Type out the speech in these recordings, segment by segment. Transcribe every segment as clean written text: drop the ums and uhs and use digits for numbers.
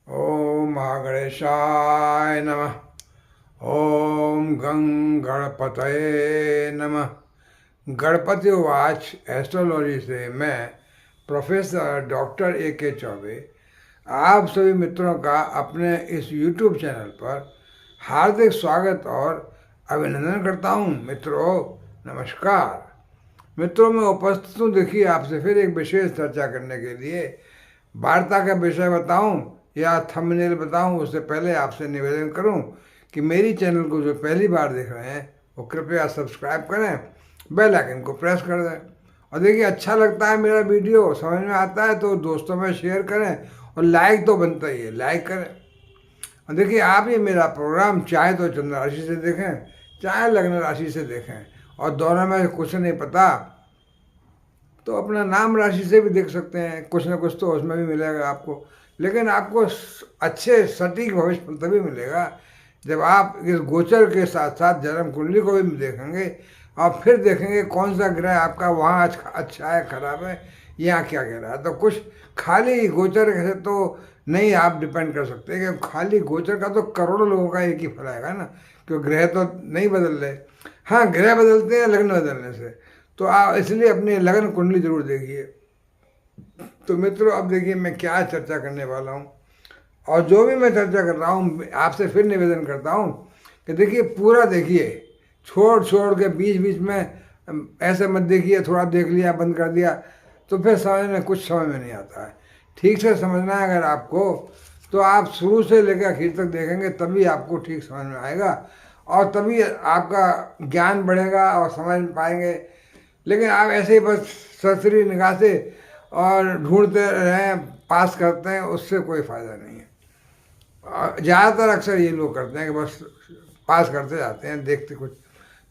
ओम महागणेशाय नमः। ओम गं गणपतये नमः। गणपति उवाच एस्ट्रोलॉजी से मैं professor doctor A K Choubey आप सभी मित्रों का अपने इस YouTube चैनल पर हार्दिक स्वागत और अभिनंदन करता हूँ। मित्रों नमस्कार। मित्रों मैं उपस्थित हूँ देखिए आपसे फिर एक विशेष चर्चा करने के लिए। वार्ता का विषय बताऊं या थंबनेल बताऊं उससे पहले आपसे निवेदन करूं कि मेरी चैनल को जो पहली बार देख रहे हैं वो कृपया सब्सक्राइब करें, बेल आइकन को प्रेस कर दें। और देखिए अच्छा लगता है मेरा वीडियो, समझ में आता है तो दोस्तों में शेयर करें और लाइक तो बनता ही है, लाइक करें। और देखिए आप ये मेरा प्रोग्राम चाहे तो चंद्र राशि से देखें, चाहे लग्न राशि से देखें, और दोनों में कुछ नहीं पता तो अपना नाम राशि से भी देख सकते हैं, कुछ ना कुछ तो उसमें भी मिलेगा आपको। लेकिन आपको अच्छे सटीक भविष्य तभी मिलेगा जब आप इस गोचर के साथ साथ जन्म कुंडली को भी देखेंगे और फिर देखेंगे कौन सा ग्रह आपका वहाँ अच्छा है खराब है, यहाँ क्या कह रहा है। तो कुछ खाली गोचर से तो नहीं आप डिपेंड कर सकते कि खाली गोचर का तो करोड़ों लोगों का एक ही फल आएगा ना, क्योंकि ग्रह तो नहीं बदल रहे। हाँ ग्रह बदलते हैं लग्न बदलने से, तो आप इसलिए अपनी लगन कुंडली जरूर देखिए। तो मित्रों अब देखिए मैं क्या चर्चा करने वाला हूँ, और जो भी मैं चर्चा कर रहा हूँ आपसे फिर निवेदन करता हूँ कि देखिए पूरा देखिए, छोड़ छोड़ के बीच बीच में ऐसे मत देखिए थोड़ा देख लिया बंद कर दिया तो फिर समझ में कुछ समझ में नहीं आता है। ठीक से समझना है अगर आपको तो आप शुरू से लेकर आखिर तक देखेंगे तभी आपको ठीक समझ में आएगा और तभी आपका ज्ञान बढ़ेगा और समझ पाएंगे। लेकिन आप ऐसे ही बस सरसरी निगाह से और ढूंढते रहें, पास करते हैं, उससे कोई फ़ायदा नहीं है। ज़्यादातर अक्सर ये लोग करते हैं कि बस पास करते जाते हैं, देखते कुछ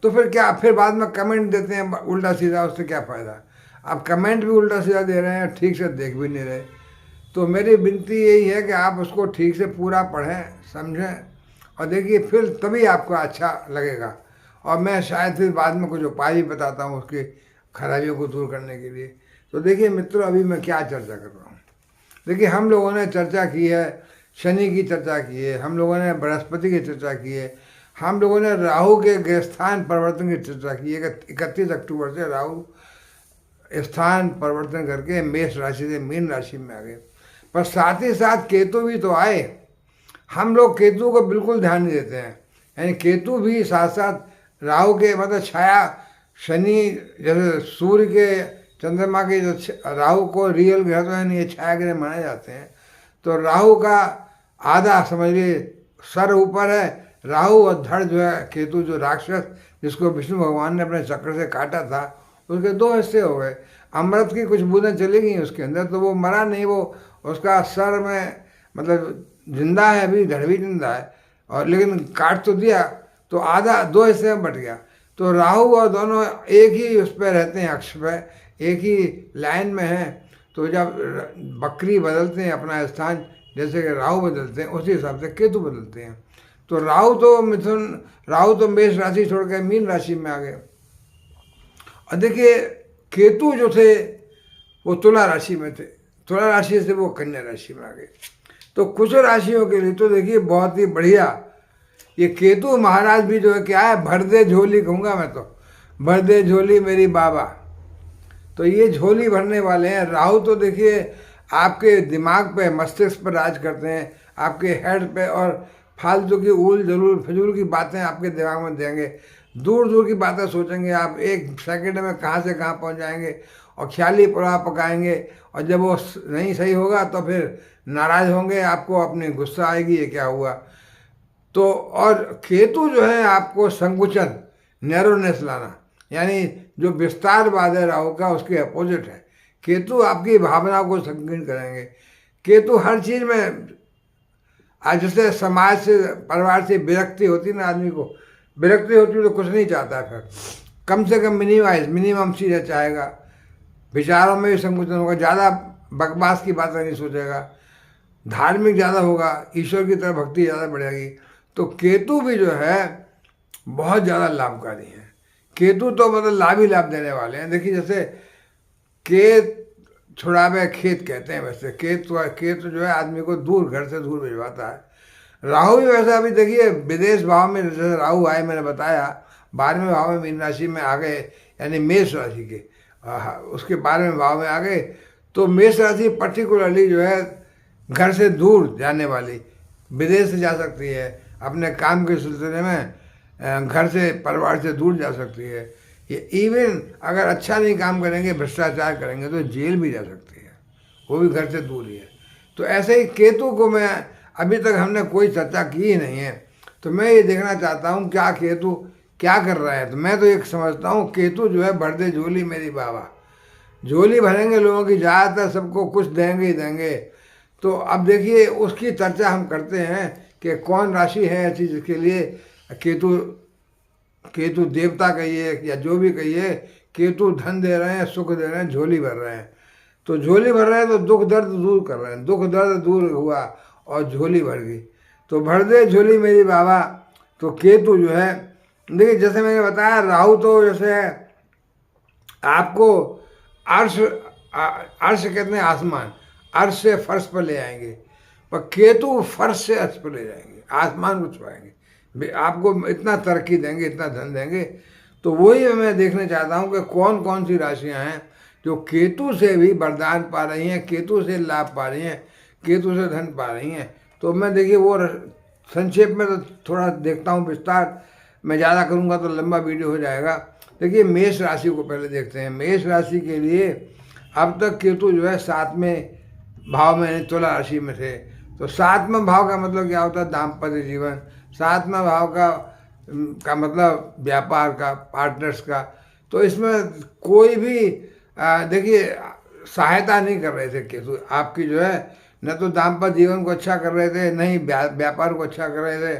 तो फिर क्या, फिर बाद में कमेंट देते हैं उल्टा सीधा, उससे क्या फ़ायदा। आप कमेंट भी उल्टा सीधा दे रहे हैं, ठीक से देख भी नहीं रहे। तो मेरी विनती यही है कि आप उसको ठीक से पूरा पढ़ें, समझें और देखिए फिर तभी आपको अच्छा लगेगा। और मैं शायद फिर बाद में कुछ उपाय भी बताता हूँ उसकी खराबियों को दूर करने के लिए। तो देखिए मित्रों अभी मैं क्या चर्चा कर रहा हूँ। देखिए हम लोगों ने चर्चा की है, शनि की चर्चा की है, हम लोगों ने बृहस्पति की चर्चा की है, हम लोगों ने राहु के ग्रहस्थान परिवर्तन की चर्चा की है। 31 अक्टूबर से राहु स्थान परिवर्तन करके मेष राशि से मीन राशि में आ गए, पर साथ ही साथ केतु भी तो आए। हम लोग केतु को बिल्कुल ध्यान नहीं देते हैं, यानी केतु भी साथ साथ राहु के मतलब छाया शनि, जैसे सूर्य के चंद्रमा के जो राहु को रियल ग्रह तो है नहीं, ये छाया ग्रह माने जाते हैं। तो राहु का आधा समझ लीजिए सर ऊपर है राहु, और धड़ जो है केतु जो राक्षस जिसको विष्णु भगवान ने अपने चक्र से काटा था उसके दो हिस्से हो गए। अमृत की कुछ बूंदें चली गई उसके अंदर, तो वो मरा नहीं, वो उसका सर में मतलब जिंदा है, अभी धड़ भी जिंदा है, और लेकिन काट तो दिया तो आधा दो हिस्से में बट गया। तो राहु और दोनों एक ही उस पर रहते हैं, अक्ष पे एक ही लाइन में हैं। तो जब बकरी बदलते हैं अपना स्थान, जैसे कि राहु बदलते हैं उसी हिसाब से केतु बदलते हैं। तो राहु तो मेष राशि छोड़ के मीन राशि में आ गए। और देखिए केतु जो थे वो तुला राशि में थे, तुला राशि से वो कन्या राशि में आ गए। तो कुछ राशियों के लिए तो देखिए बहुत ही बढ़िया, ये केतु महाराज भी जो है क्या है, भर दे झोली कहूँगा मैं तो, भर दे झोली मेरी बाबा। तो ये झोली भरने वाले हैं। राहु तो देखिए आपके दिमाग पे, मस्तिष्क पर राज करते हैं, आपके हेड पे, और फालतू की उल जलूल फजूल की बातें आपके दिमाग में देंगे, दूर दूर की बातें सोचेंगे आप, एक सेकंड में कहाँ से कहाँ पहुँच जाएंगे और ख्याली पुलाव पकाएंगे। और जब वो नहीं सही होगा तो फिर नाराज होंगे, आपको अपनी गुस्सा आएगी ये क्या हुआ। तो और केतु जो है आपको संकुचन, नैरोनेस लाना, यानी जो विस्तारवाद है राहु का उसके अपोजिट है। केतु आपकी भावना को संकीर्ण करेंगे। केतु हर चीज़ में, आज जैसे समाज से परिवार से विरक्ति होती ना, आदमी को विरक्ति होती तो कुछ नहीं चाहता है, फिर कम से कम मिनिमम चीज़ें चाहेगा। विचारों में भी संकुचन होगा, ज़्यादा बकवास की बातें नहीं सोचेगा, धार्मिक ज़्यादा होगा, ईश्वर की तरफ भक्ति ज़्यादा बढ़ेगी। तो केतु भी जो है बहुत ज़्यादा लाभकारी है। केतु तो मतलब लाभ ही लाभ देने वाले हैं। देखिए जैसे के छुड़ावे खेत कहते हैं। वैसे खेत जो है आदमी को दूर, घर से दूर भिजवाता है। राहु भी वैसे अभी देखिए विदेश भाव में जैसे राहु आए, मैंने बताया 12वें भाव में मीन राशि में आ गए, यानी मेष राशि के उसके 12वें भाव में आ गए। तो मेष राशि पर्टिकुलरली जो है घर से दूर जाने वाली, विदेश से जा सकती है, अपने काम के सिलसिले में घर से, परिवार से दूर जा सकती है। ये इवन अगर अच्छा नहीं काम करेंगे, भ्रष्टाचार करेंगे तो जेल भी जा सकती है, वो भी घर से दूर ही है। तो ऐसे ही केतु को मैं, अभी तक हमने कोई चर्चा की ही नहीं है, तो मैं ये देखना चाहता हूँ क्या केतु क्या कर रहा है। तो मैं तो एक समझता हूँ केतु जो है भर दे झोली मेरी बाबा, झोली भरेंगे लोगों की, ज़्यादातर सबको कुछ देंगे ही देंगे। तो अब देखिए उसकी चर्चा हम करते हैं कि कौन राशि है ऐसी जिसके लिए केतु केतु देवता कहिए या जो भी कहिए, केतु धन दे रहे हैं, सुख दे रहे हैं, झोली भर रहे हैं। तो झोली भर रहे हैं तो दुख दर्द दूर कर रहे हैं, दुख दर्द दूर हुआ और झोली भर गई। तो भर दे झोली मेरी बाबा। तो केतु जो है, देखिए जैसे मैंने बताया, राहु तो जैसे आपको अर्श अर्श कहते हैं आसमान, अर्श से फर्श पर ले आएंगे, पर केतु फर्श से अर्श पर ले जाएंगे, आसमान को छुआएंगे, आपको इतना तरक्की देंगे, इतना धन देंगे। तो वही मैं देखने चाहता हूँ कि कौन कौन सी राशियाँ हैं जो केतु से भी वरदान पा रही हैं, केतु से लाभ पा रही हैं, केतु से धन पा रही हैं। तो मैं देखिए वो संक्षेप में तो थोड़ा देखता हूँ, विस्तार मैं ज़्यादा करूँगा तो लंबा वीडियो हो जाएगा। देखिए मेष राशि को पहले देखते हैं। मेष राशि के लिए अब तक केतु जो है 7वें भाव में, यानी तुला राशि में थे। तो 7वें भाव का मतलब क्या होता है? दाम्पत्य जीवन। 7वें भाव का मतलब व्यापार का, पार्टनर्स का। तो इसमें कोई भी देखिए सहायता नहीं कर रहे थे केतु आपकी, जो है न तो दाम्पत्य जीवन को अच्छा कर रहे थे, न ही व्यापार को अच्छा कर रहे थे।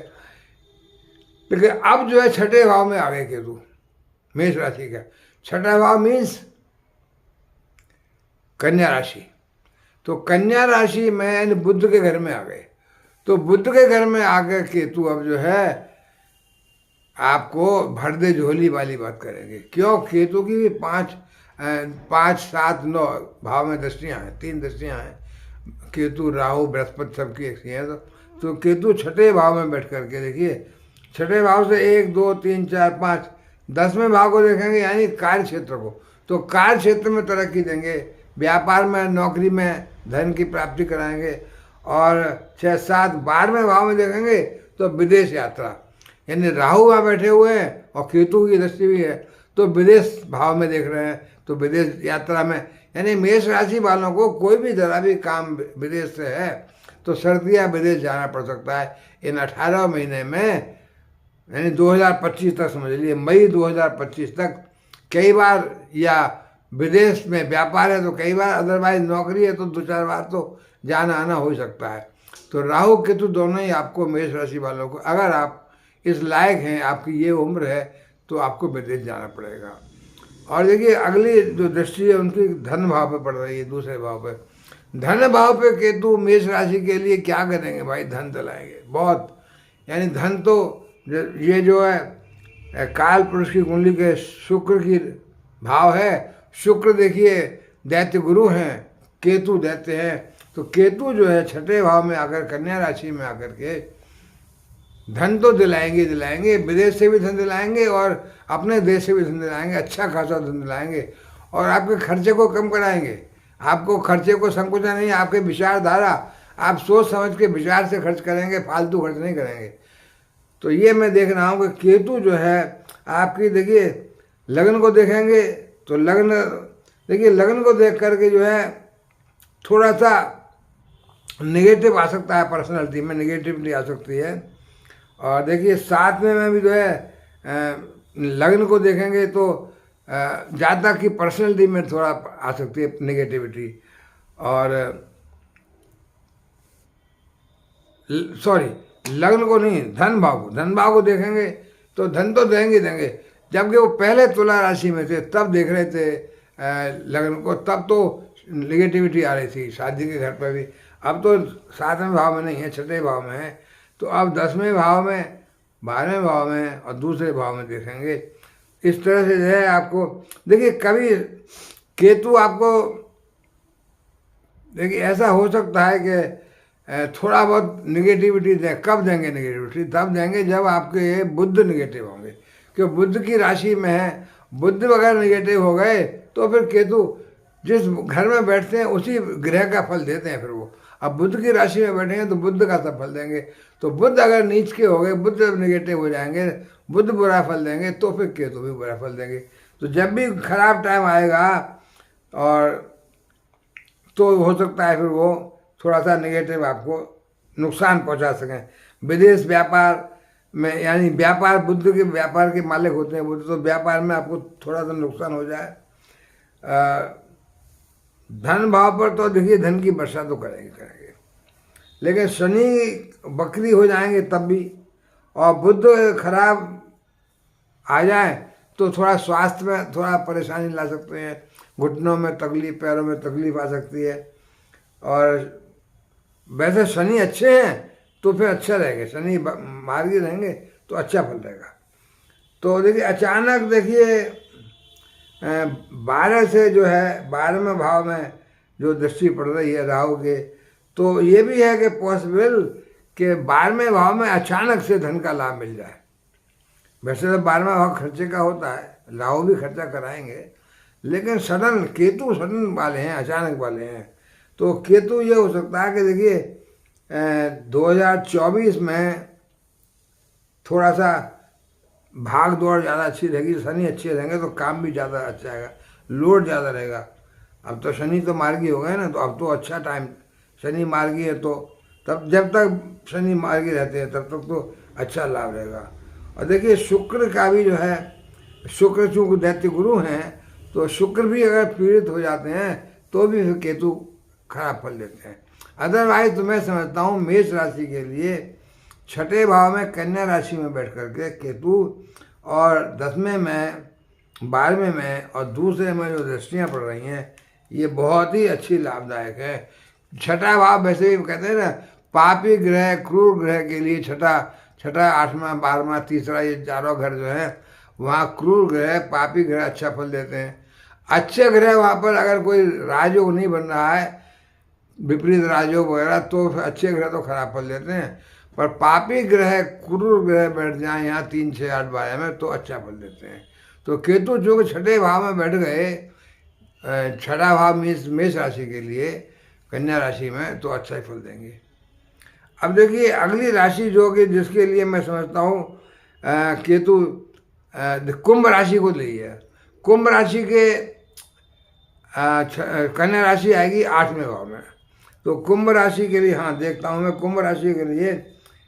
लेकिन अब जो है 6ठे भाव में आ गए केतु, मेष राशि का 6ठा भाव मीन्स कन्या राशि। तो कन्या राशि में बुध के घर में आ गए। तो बुध के घर में आकर केतु अब जो है आपको भर दे झोली वाली बात करेंगे। क्यों? केतु की भी 5, 7, 9 भाव में दृष्टियाँ हैं, 3 दृष्टियाँ हैं। केतु, राहु, बृहस्पति सबकी एक हैं। तो केतु 6ठे भाव में बैठ करके देखिए, 6ठे भाव से 1, 2, 3, 4, 5 10वें भाव को देखेंगे, यानी कार्य क्षेत्र को। तो कार्य क्षेत्र में तरक्की देंगे, व्यापार में, नौकरी में धन की प्राप्ति कराएंगे। और 6, 7 12वें भाव में देखेंगे तो विदेश यात्रा, यानी राहु वहाँ बैठे हुए हैं और केतु की दृष्टि भी है, तो विदेश भाव में देख रहे हैं, तो विदेश यात्रा में, यानी मेष राशि वालों को कोई भी जरा भी काम विदेश से है तो सर्दियाँ विदेश जाना पड़ सकता है इन 18 महीने में, यानी 2025 तक समझ लीजिए, मई 2025 तक कई बार, या विदेश में व्यापार है तो कई बार, अदरवाइज नौकरी है तो 2-4 बार तो जाना आना हो सकता है। तो राहु केतु दोनों ही आपको, मेष राशि वालों को, अगर आप इस लायक हैं, आपकी ये उम्र है, तो आपको विदेश जाना पड़ेगा। और देखिए अगली जो दृष्टि है उनकी धन भाव पे पड़ रही है, दूसरे भाव पे। धन भाव पे केतु मेष राशि के लिए क्या करेंगे भाई? धन दिलाएंगे बहुत, यानी धन तो ये जो है काल पुरुष की कुंडली के शुक्र की भाव है। शुक्र देखिए दैत्य गुरु हैं, केतु दैत्य हैं। तो केतु जो है 6ठे भाव में आकर, कन्या राशि में आकर के धन तो दिलाएंगे, विदेश से भी धन दिलाएंगे और अपने देश से भी धन दिलाएंगे, अच्छा खासा धन दिलाएंगे। और आपके खर्चे को कम कराएंगे, आपको खर्चे को संकुचन नहीं, आपके विचारधारा, आप सोच समझ के विचार से खर्च करेंगे, फालतू खर्च नहीं करेंगे। तो ये मैं देख रहा हूँ कि केतु जो है आपकी, देखिए लग्न को देखेंगे तो लग्न, देखिए लग्न को देख करके जो है थोड़ा सा नेगेटिव आ सकता है, पर्सनैलिटी में नेगेटिविटी आ सकती है। और देखिए 7वें में भी जो है लग्न को देखेंगे तो ज़्यादा की पर्सनैलिटी में थोड़ा आ सकती है नेगेटिविटी। और सॉरी, लग्न को नहीं, धन भाव को देखेंगे तो धन तो देंगे, जबकि वो पहले तुला राशि में थे तब देख रहे थे लग्न को, तब तो नेगेटिविटी आ रही थी शादी के घर पर भी। अब तो 7वें भाव में नहीं है, 6ठे भाव में है। तो अब 10वें भाव में, 12वें भाव में और दूसरे भाव में देखेंगे। इस तरह से जो है आपको, देखिए कभी केतु आपको देखिए ऐसा हो सकता है कि थोड़ा बहुत निगेटिविटी दें। कब देंगे निगेटिविटी? तब देंगे जब आपके बुध निगेटिव होंगे, क्योंकि बुध की राशि में है। बुध वगैरह निगेटिव हो गए तो फिर केतु जिस घर में बैठते हैं उसी ग्रह का फल देते हैं फिर वो। अब बुध की राशि में बैठेंगे तो बुध का सब फल देंगे। तो बुध अगर नीच के हो गए, बुध जब निगेटिव हो जाएंगे, बुध बुरा फल देंगे, तो फिर केतु भी बुरा फल देंगे। तो जब भी खराब टाइम आएगा और तो हो सकता है फिर वो थोड़ा सा नेगेटिव आपको नुकसान पहुंचा सकें। विदेश व्यापार में, यानी व्यापार, बुद्ध के व्यापार के मालिक होते हैं बुद्ध, तो व्यापार में आपको थोड़ा सा नुकसान हो जाए। धन भाव पर तो देखिए धन की वर्षा तो करेंगे, लेकिन शनि वक्री हो जाएंगे तब भी, और बुध खराब आ जाए तो थोड़ा स्वास्थ्य में थोड़ा परेशानी ला सकते हैं। घुटनों में तकलीफ, पैरों में तकलीफ आ सकती है। और वैसे शनि अच्छे हैं तो फिर अच्छा रहेगा, शनि मार्गी रहेंगे तो अच्छा फल रहेगा। तो देखिए अचानक देखिए 12 से जो है 12वें भाव में जो दृष्टि पड़ रही है राहु के, तो ये भी है कि पॉसिबल कि 12वें भाव में अचानक से धन का लाभ मिल जाए। वैसे तो 12वां भाव खर्चे का होता है, राहु भी खर्चा कराएंगे, लेकिन सडन केतु सडन वाले हैं, अचानक वाले हैं। तो केतु ये हो सकता है कि देखिए 2024 में थोड़ा सा भाग दौड़ ज़्यादा अच्छी रहेगी। शनि अच्छे रहेंगे तो काम भी ज़्यादा अच्छा आएगा, लोड ज़्यादा रहेगा। अब तो शनि तो मार्गी हो गए ना, तो अब तो अच्छा टाइम, शनि मार्गी है तो तब, जब तक शनि मार्गी रहते हैं तब तक तो अच्छा लाभ रहेगा। और देखिए शुक्र का भी जो है, शुक्र चूँकि दैत्य गुरु हैं, तो शुक्र भी अगर पीड़ित हो जाते हैं तो भी फिर केतु खराब फल देते हैं। अदरवाइज तो मैं समझता हूँ मेष राशि के लिए 6ठे भाव में कन्या राशि में बैठ करके केतु, और 10वें में, 12वें में और दूसरे में जो दृष्टियाँ पड़ रही हैं, ये बहुत ही अच्छी लाभदायक है। 6ठा भाव वैसे भी कहते हैं ना, पापी ग्रह, क्रूर ग्रह के लिए 6ठा, 8वां, 12वां, तीसरा, ये चारों घर जो है वहाँ क्रूर ग्रह, पापी ग्रह अच्छा फल देते हैं। अच्छे ग्रह वहाँ पर अगर कोई राजयोग नहीं बन रहा है, विपरीत राजयोग वगैरह, तो अच्छे ग्रह तो खराब फल देते हैं। पर पापी ग्रह, क्रूर ग्रह बैठ जाए यहाँ 3, 6, 8, 12 में तो अच्छा फल देते हैं। तो केतु जो 6ठे भाव में बैठ गए, 6ठा भाव मेष राशि के लिए, कन्या राशि में, तो अच्छा ही फल देंगे। अब देखिए अगली राशि जो कि जिसके लिए मैं समझता हूँ केतु कुंभ राशि को ली है। कुंभ राशि के कन्या राशि आएगी 8वें भाव में। तो कुंभ राशि के लिए, हाँ देखता हूँ मैं, कुंभ राशि के लिए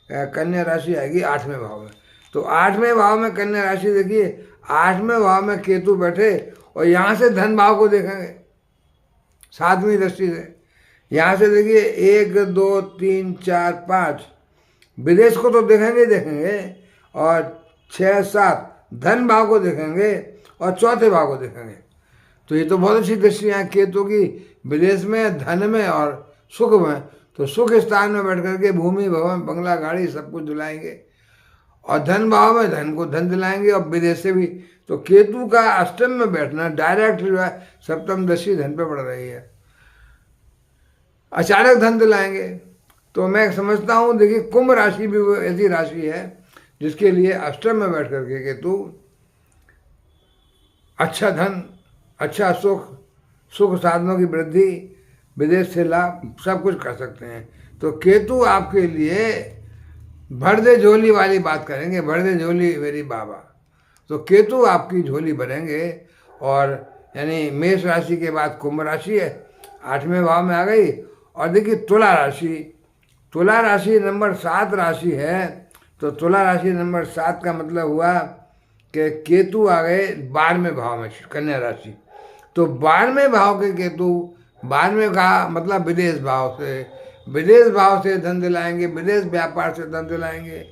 कन्या राशि आएगी 8वें भाव में। तो 8वें भाव में कन्या राशि, देखिए 8वें भाव में केतु बैठे और यहाँ से धन भाव को देखेंगे 7वीं दृष्टि से। यहाँ से देखिए 1, 2, 3, 4, 5 विदेश को तो देखेंगे, और 6, 7 धन भाव को देखेंगे, और चौथे भाव को देखेंगे। तो ये तो बहुत अच्छी दृष्टियाँ हैं केतु की, विदेश में, धन में और सुख में। तो सुख स्थान में बैठ करके भूमि, भवन, बंगला, गाड़ी सब कुछ दिलाएंगे, और धन भाव में धन को धन दिलाएंगे, और विदेश से भी। तो केतु का अष्टम में बैठना डायरेक्ट जो है, सप्तम दृष्टि धन पे पड़ रही है, अचानक धन दिलाएंगे। तो मैं समझता हूँ देखिए कुंभ राशि भी वो ऐसी राशि है जिसके लिए अष्टम में बैठ करके केतु अच्छा धन, अच्छा सुख, सुख साधनों की वृद्धि, विदेश से लाभ, सब कुछ कर सकते हैं। तो केतु आपके लिए भर दे झोली वाली बात करेंगे, भर दे झोली मेरी बाबा। तो केतु आपकी झोली भरेंगे। और यानी मेष राशि के बाद कुंभ राशि है, 8वें भाव में आ गई। और देखिए तुला राशि, तुला राशि नंबर 7 राशि है। तो तुला राशि नंबर 7 का मतलब हुआ कि केतु आ गए 12वें भाव में, कन्या राशि। तो 12वें भाव के केतु, 12वें का मतलब विदेश भाव से, विदेश भाव से धन दिलाएंगे, विदेश व्यापार से धन दिलाएंगे।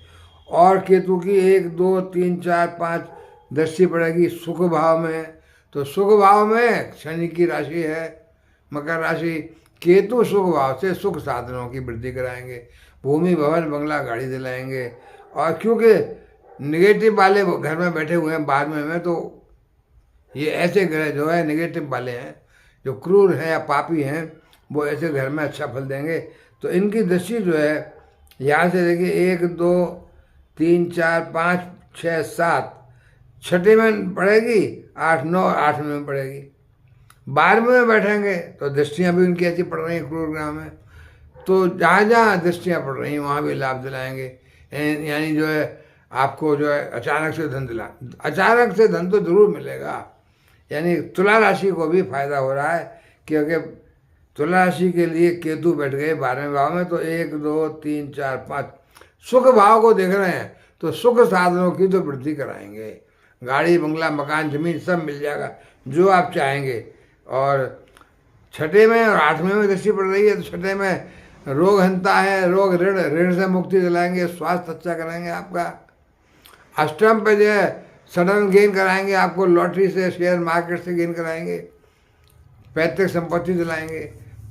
और केतु की 1, 2, 3, 4, 5 दृष्टि पड़ेगी सुख भाव में। तो सुख भाव में शनि की राशि है मकर राशि। केतु सुख भाव से सुख साधनों की वृद्धि कराएंगे, भूमि, भवन, बंगला, गाड़ी दिलाएंगे। और क्योंकि निगेटिव वाले घर में बैठे हुए हैं 12वें में, तो ये ऐसे ग्रह जो है निगेटिव वाले हैं, जो क्रूर हैं या पापी हैं, वो ऐसे घर में अच्छा फल देंगे। तो इनकी दृष्टि जो है यहाँ से देखिए 1 2 3 4 5 6 7, छठे में पड़ेगी, 8 9, 8वें में पड़ेगी। 12वें में बैठेंगे तो दृष्टियाँ भी उनकी ऐसी पड़ रही हैं क्रूरग्रह में। तो जहाँ जहाँ दृष्टियाँ पड़ रही हैं वहाँ भी लाभ दिलाएंगे। यानी जो है आपको जो है अचानक से धन अचानक से धन तो जरूर मिलेगा। यानी तुला राशि को भी फायदा हो रहा है, क्योंकि तुला राशि के लिए केतु बैठ गए 12वें भाव में। तो 1 2 3 4 5 सुख भाव को देख रहे हैं, तो सुख साधनों की तो वृद्धि कराएंगे। गाड़ी बंगला मकान जमीन सब मिल जाएगा जो आप चाहेंगे। और छठे में और 8वें में दृष्टि पड़ रही है, तो छठे में रोग हंता है, रोग ऋण से मुक्ति दिलाएंगे, स्वास्थ्य अच्छा कराएंगे आपका। अष्टम पे जो है सडन गेन कराएंगे आपको, लॉटरी से शेयर मार्केट से गेन कराएंगे, पैतृक संपत्ति दिलाएंगे।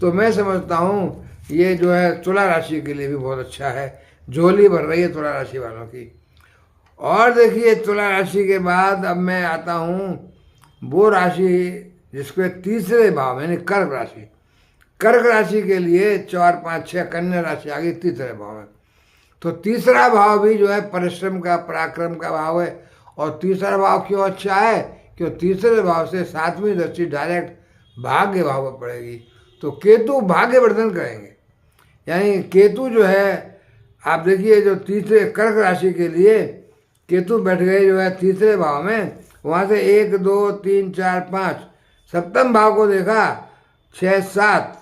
तो मैं समझता हूँ ये जो है तुला राशि के लिए भी बहुत अच्छा है। झोली भर रही है तुला राशि वालों की। और देखिए तुला राशि के बाद अब मैं आता हूँ वो राशि जिसके तीसरे भाव यानी कर्क राशि। कर्क राशि के लिए 4 5 6 कन्या राशि आ गई तीसरे भाव में। तो तीसरा भाव भी जो है परिश्रम का पराक्रम का भाव है। और तीसरा भाव क्यों अच्छा है? क्यों तीसरे भाव से 7वीं दृष्टि डायरेक्ट भाग्य भाव पर पड़ेगी। तो केतु भाग्य वर्धन करेंगे। यानी केतु जो है आप देखिए जो तीसरे कर्क राशि के लिए केतु बैठ गए जो है तीसरे भाव में। वहाँ से 1 2 3 4 5 सप्तम भाव को देखा, 6 7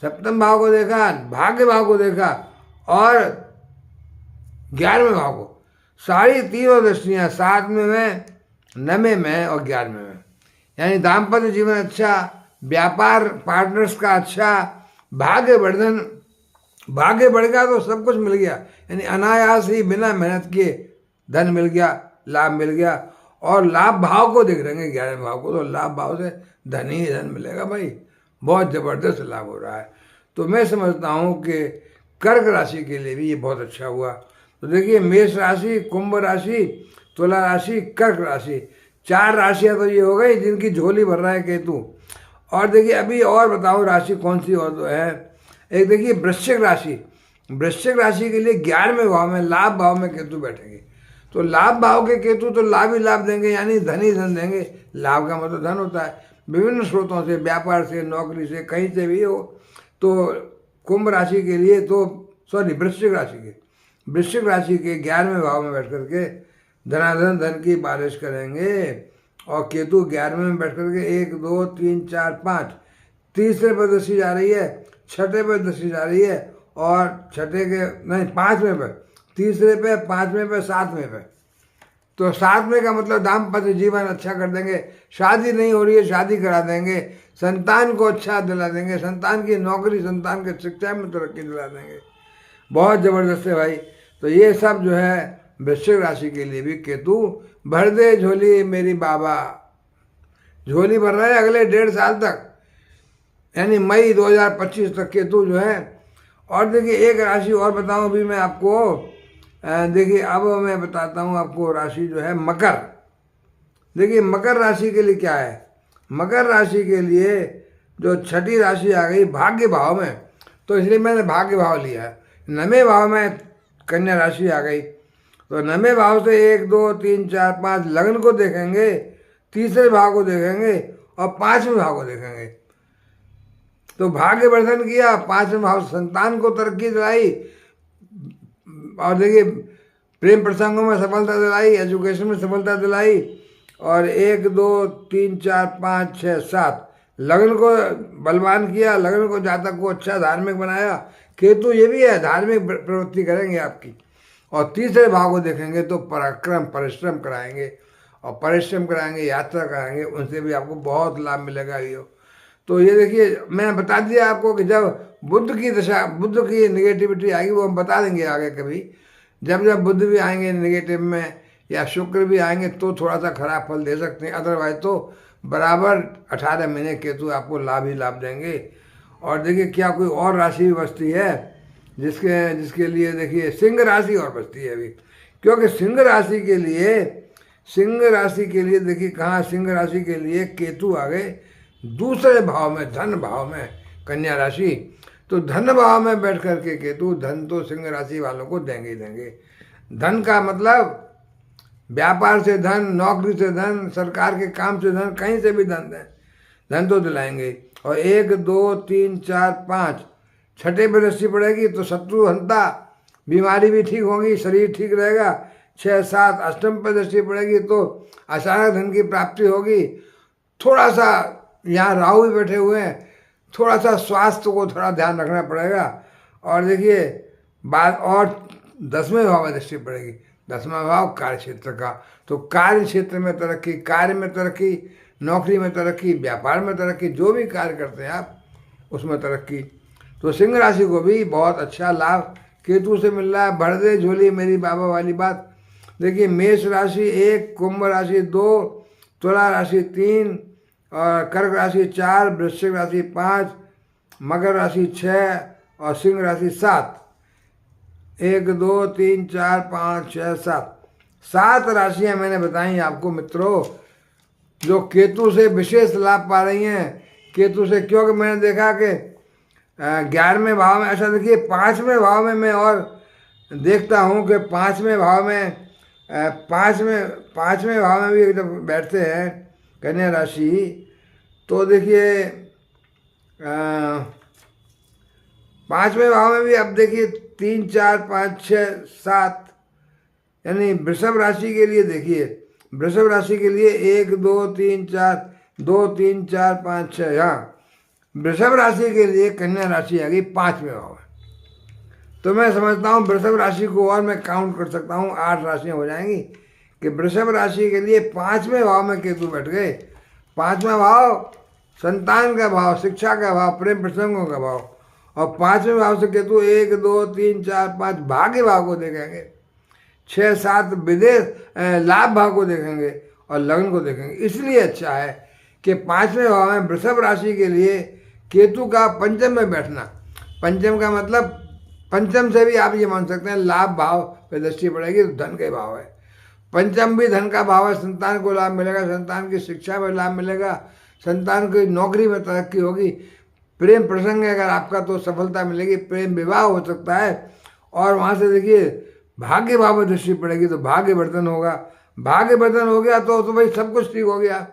सप्तम भाव को देखा, भाग्य भाव को देखा और 11वें भाव को। सारी तीनों दृष्टियाँ 7वें में, 9वें में और 11वें में। यानी दाम्पत्य जीवन अच्छा, व्यापार पार्टनर्स का अच्छा, भाग्य वर्धन। भाग्य बढ़ गया तो सब कुछ मिल गया। यानी अनायास ही बिना मेहनत किए धन मिल गया, लाभ मिल गया। और लाभ भाव को देख रहे हैं 11वें भाव को, तो लाभ भाव से धन ही धन मिलेगा भाई। बहुत ज़बरदस्त लाभ हो रहा है। तो मैं समझता हूँ कि कर्क राशि के लिए भी ये बहुत अच्छा हुआ। तो देखिए मेष राशि, कुंभ राशि, तुला राशि, कर्क राशि, 4 राशियाँ तो ये हो गई जिनकी झोली भर रहा है केतु। और देखिए अभी और बताओ राशि कौन सी और तो है। एक देखिए वृश्चिक राशि। वृश्चिक राशि के लिए 11वें भाव में लाभ भाव में केतु बैठेंगे। तो लाभ भाव के केतु तो लाभ ही लाभ देंगे, यानी धन ही धन देंगे। लाभ का मतलब धन होता है, विभिन्न स्रोतों से, व्यापार से, नौकरी से, कहीं से भी हो। तो कुंभ राशि के लिए तो वृश्चिक राशि के 11वें भाव में बैठ करके धनाधन धन की बारिश करेंगे। और केतु 11वें में बैठ करके 1 2 3 4 5 तीसरे पर दृष्टि जा रही है, छठे पर दृष्टि जा रही है और छठे के नहीं 5वें पर, तीसरे पे, 5वें पे, 7वें पे। तो 7वें का मतलब दाम्पत्य जीवन अच्छा कर देंगे। शादी नहीं हो रही है शादी करा देंगे, संतान को अच्छा दिला देंगे, संतान की नौकरी, संतान के शिक्षा में तरक्की दिला देंगे। बहुत ज़बरदस्त है भाई। तो ये सब जो है वृश्चिक राशि के लिए भी केतु भर दे झोली मेरी बाबा। झोली भर रहा है अगले 1.5 साल तक, यानी मई 2025 तक केतु जो है। और देखिए एक राशि और बताऊं अभी मैं आपको। देखिए अब मैं बताता हूं आपको राशि जो है मकर। देखिए मकर राशि के लिए क्या है। मकर राशि के लिए जो छठी राशि आ गई भाग्य भाव में, तो इसलिए मैंने भाग्य भाव लिया है। 9वें भाव में कन्या राशि आ गई। तो 9वें भाव से 1 2 3 4 5 लग्न को देखेंगे, तीसरे भाव को देखेंगे और 5वें भाव को देखेंगे। तो भाग्य वर्धन किया, 5वें भाव संतान को तरक्की दिलाई। और देखिए प्रेम प्रसंगों में सफलता दिलाई, एजुकेशन में सफलता दिलाई। और 1 2 3 4 5 6 7 लग्न को बलवान किया, लग्न को जातक को अच्छा धार्मिक बनाया। केतु ये भी है, धार्मिक प्रवृत्ति करेंगे आपकी। और तीसरे भाव को देखेंगे तो पराक्रम परिश्रम कराएंगे, और परिश्रम कराएंगे, यात्रा कराएंगे, उनसे भी आपको बहुत लाभ मिलेगा। ये तो ये देखिए मैंने बता दिया आपको कि जब बुद्ध की दशा, बुद्ध की निगेटिविटी आएगी वो हम बता देंगे आगे कभी। जब जब बुद्ध भी आएंगे निगेटिव में या शुक्र भी आएंगे तो थोड़ा सा खराब फल दे सकते हैं, अदरवाइज तो बराबर 18 महीने केतु आपको लाभ ही लाभ देंगे। और देखिए क्या कोई और राशि भी बचती है जिसके लिए देखिए सिंह राशि और बचती है अभी। क्योंकि सिंह राशि के लिए देखिए कहाँ सिंह राशि के लिए केतु आ गए दूसरे भाव में, धन भाव में। कन्या राशि, तो धन भाव में बैठ करके केतु धन तो सिंह राशि वालों को देंगे ही देंगे। धन का मतलब व्यापार से धन, नौकरी से धन, सरकार के काम से धन, कहीं से भी धन दें, धन तो दिलाएंगे। और 1 2 3 4 5 छठे पे दृष्टि पड़ेगी तो शत्रु हंता, बीमारी भी ठीक होगी, शरीर ठीक रहेगा। 6 7 अष्टम पे दृष्टि पड़ेगी तो अचानक धन की प्राप्ति होगी। थोड़ा सा यहाँ राहु भी बैठे हुए हैं, थोड़ा सा स्वास्थ्य को थोड़ा ध्यान रखना पड़ेगा। और देखिए बात और 10वें भाव में दृष्टि पड़ेगी, 10वां भाव कार्य क्षेत्र का, तो कार्य क्षेत्र में तरक्की, कार्य में तरक्की, नौकरी में तरक्की, व्यापार में तरक्की, जो भी कार्य करते हैं आप उसमें तरक्की। तो सिंह राशि को भी बहुत अच्छा लाभ केतु से मिल रहा है। भर दे झोली मेरी बाबा वाली बात। देखिए मेष राशि 1, कुंभ राशि 2, तुला राशि 3 और कर्क राशि 4, वृश्चिक राशि 5, मकर राशि 6 और सिंह राशि 7। 1 2 3 4 5 6 7 राशियां मैंने बताई आपको मित्रों, जो केतु से विशेष लाभ पा रही हैं। केतु से क्योंकि मैंने देखा कि 11वें भाव में, अच्छा देखिए 5वें भाव में मैं और देखता हूँ कि 5वें भाव में 5वें भाव में भी जब बैठते हैं कन्या राशि, तो देखिए 5वें भाव में भी अब देखिए 3 4 5 6 7, यानी वृषभ राशि के लिए देखिए, वृषभ राशि के लिए 1 2 3 4 2 3 4 5 6, यहाँ वृषभ राशि के लिए कन्या राशि आ गई 5वें भाव में। तो मैं समझता हूँ वृषभ राशि को और मैं काउंट कर सकता हूँ, 8 राशियाँ हो जाएंगी कि वृषभ राशि के लिए 5वें भाव में केतु बैठ गए। 5वां भाव संतान का भाव, शिक्षा का भाव, प्रेम प्रसंगों का भाव, और 5वें भाव से केतु 1 2 3 4 5 भाग्य भाव को देखेंगे, 6 7 विदेश लाभ भाव को देखेंगे और लग्न को देखेंगे। इसलिए अच्छा है कि 5वें भाव में वृषभ राशि के लिए केतु का पंचम में बैठना। पंचम का मतलब पंचम से भी आप ये मान सकते हैं लाभ भाव पे दृष्टि पड़ेगी तो धन के भाव है। पंचम भी धन का भाव है, संतान को लाभ मिलेगा, संतान की शिक्षा में लाभ मिलेगा, संतान की नौकरी में तरक्की होगी, प्रेम प्रसंग है अगर आपका तो सफलता मिलेगी, प्रेम विवाह हो सकता है। और वहाँ से देखिए भाग्य भाव में दृष्टि पड़ेगी तो भाग्य वर्धन होगा, भाग्य वर्धन हो गया तो भाई सब कुछ ठीक हो गया।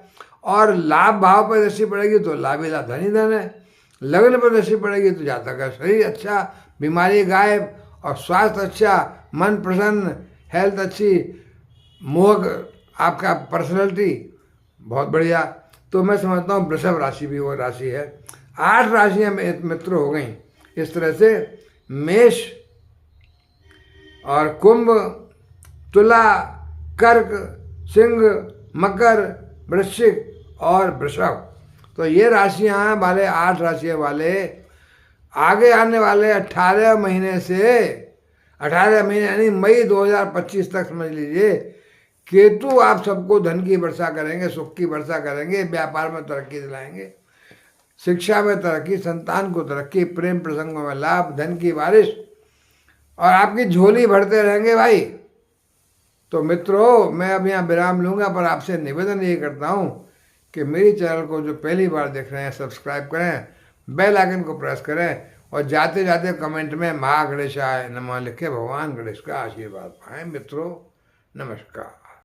और लाभ भाव पर दृष्टि पड़ेगी तो लाभ ही लाभ, धन ही धन है। लग्न पर दृष्टि पड़ेगी तो जातक का शरीर अच्छा, बीमारी गायब और स्वास्थ्य अच्छा, मन प्रसन्न, हेल्थ अच्छी, मोह आपका पर्सनैलिटी बहुत बढ़िया। तो मैं समझता हूँ वृषभ राशि भी वो राशि है। 8 राशियाँ मित्र हो गई। इस तरह से मेष और कुंभ, तुला, कर्क, सिंह, मकर, वृश्चिक और वृषभ, तो ये राशियाँ वाले 8 राशियाँ वाले आगे आने वाले 18 महीने से 18 महीने यानी मई 2025 तक समझ लीजिए केतु आप सबको धन की वर्षा करेंगे, सुख की वर्षा करेंगे, व्यापार में तरक्की दिलाएंगे, शिक्षा में तरक्की, संतान को तरक्की, प्रेम प्रसंगों में लाभ, धन की बारिश और आपकी झोली भरते रहेंगे भाई। तो मित्रों मैं अब यहाँ विराम लूँगा, पर आपसे निवेदन ये करता हूँ कि मेरी चैनल को जो पहली बार देख रहे हैं सब्सक्राइब करें, बेल आइकन को प्रेस करें और जाते जाते कमेंट में महागणेशाय नमः लिखे भगवान गणेश का आशीर्वाद पाएं। मित्रों नमस्कार।